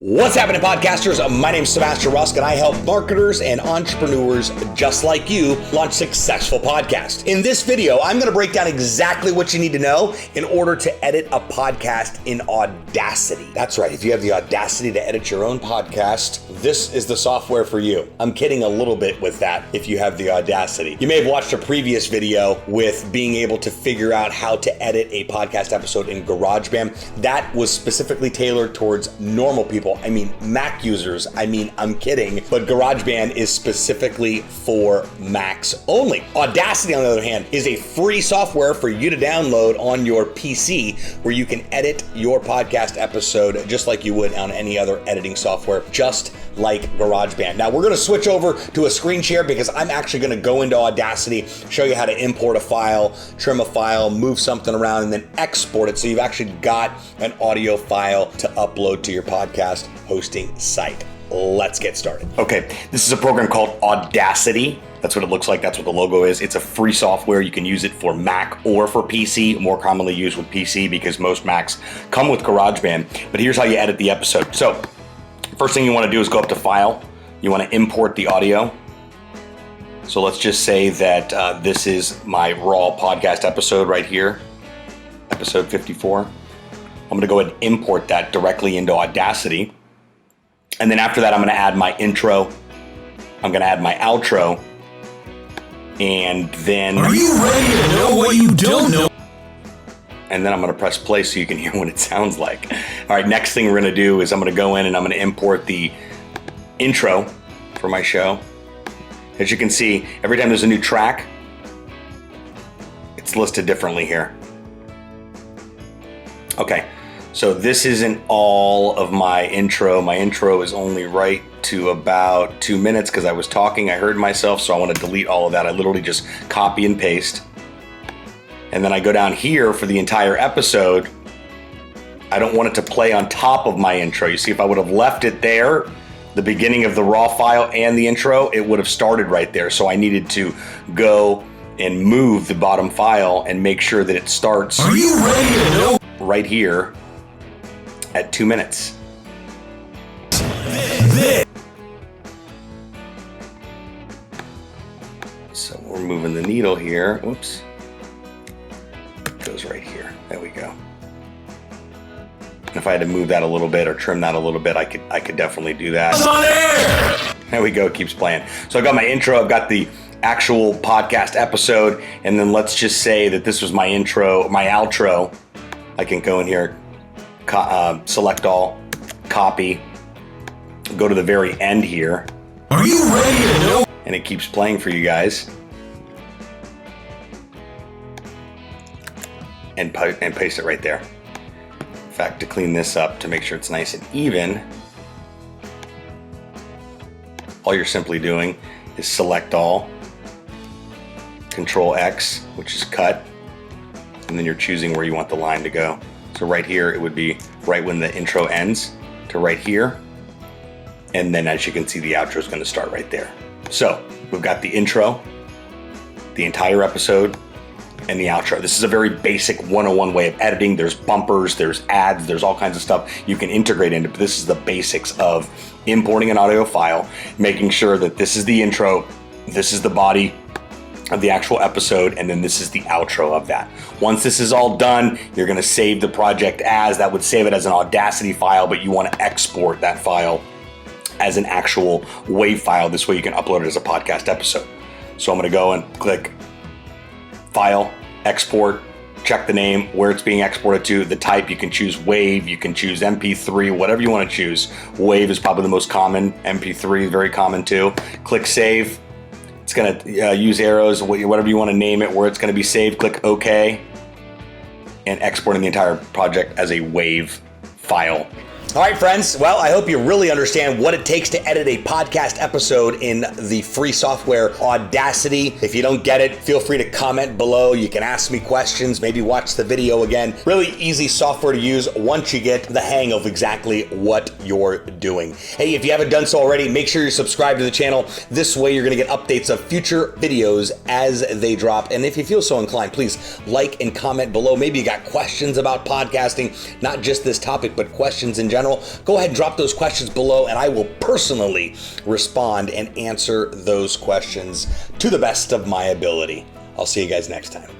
What's happening, podcasters? My name's Sebastian Rusk, and I help marketers and entrepreneurs just like you launch successful podcasts. In this video, I'm going to break down exactly what you need to know in order to edit a podcast in Audacity. That's right. If you have the audacity to edit your own podcast, this is the software for you. I'm kidding a little bit with that if you have the audacity. You may have watched a previous video with being able to figure out how to edit a podcast episode in GarageBand. That was specifically tailored towards normal people. I mean, Mac users. I'm kidding. But GarageBand is specifically for Macs only. Audacity, on the other hand, is a free software for you to download on your PC where you can edit your podcast episode just like you would on any other editing software, just like GarageBand. Now, we're going to switch over to a screen share because I'm actually going to go into Audacity, show you how to import a file, trim a file, move something around, and then export it so you've actually got an audio file to upload to your podcast hosting site. Let's get started. Okay, this is a program called Audacity. That's what it looks like. That's what the logo is. It's a free software. You can use it for Mac or for PC, more commonly used with PC because most Macs come with GarageBand. But here's how you edit the episode. So first thing you want to do is go up to File. You want to import the audio. So let's just say that this is my raw podcast episode right here, episode 54. I'm going to go ahead and import that directly into Audacity. And then after that, I'm going to add my intro. I'm going to add my outro. And then... Are you ready to know what you don't know? And then I'm going to press play so you can hear what it sounds like. All right, next thing we're going to do is I'm going to go in and I'm going to import the intro for my show. As you can see, every time there's a new track, it's listed differently here. Okay. So this isn't all of my intro. My intro is only right to about 2 minutes because I was talking. I heard myself, so I want to delete all of that. I literally just copy and paste. And then I go down here for the entire episode. I don't want it to play on top of my intro. You see, if I would have left it there, the beginning of the raw file and the intro, it would have started right there. So I needed to go and move the bottom file and make sure that it starts. Are you ready to know? Right here at 2 minutes. So we're moving the needle here. Whoops. It goes right here. There we go. And if I had to move that a little bit or trim that a little bit, I could definitely do that. It's on air! There we go. It keeps playing. So I've got my intro. I've got the actual podcast episode. And then let's just say that this was my intro, my outro. I can go in here, select all, copy, go to the very end here. Are you ready to know? And it keeps playing for you guys. And paste it right there. In fact, to clean this up, to make sure it's nice and even, all you're simply doing is select all, Control X, which is cut, and then you're choosing where you want the line to go. So right here, it would be right when the intro ends to right here. And then as you can see, the outro is going to start right there. So we've got the intro, the entire episode, and the outro. This is a very basic 101 way of editing. There's bumpers, there's ads, there's all kinds of stuff you can integrate into, but this is the basics of importing an audio file, making sure that this is the intro, this is the body of the actual episode, and then this is the outro of that. Once this is all done, you're going to save the project as, that would save it as an Audacity file, but you want to export that file as an actual WAV file. This way you can upload it as a podcast episode. So I'm going to go and click File, Export, check the name, where it's being exported to, the type. You can choose WAV, you can choose MP3, whatever you want to choose. WAV is probably the most common, MP3 very common too. Click Save. It's going to use arrows, whatever you want to name it, where it's going to be saved. Click OK, and exporting the entire project as a WAV file. All right, friends. Well, I hope you really understand what it takes to edit a podcast episode in the free software Audacity. If you don't get it, feel free to comment below. You can ask me questions, maybe watch the video again. Really easy software to use once you get the hang of exactly what you're doing. Hey, if you haven't done so already, make sure you're subscribed to the channel. This way you're going to get updates of future videos as they drop. And if you feel so inclined, please like and comment below. Maybe you got questions about podcasting, not just this topic, but questions in general. general, go ahead and drop those questions below, and I will personally respond and answer those questions to the best of my ability. I'll see you guys next time.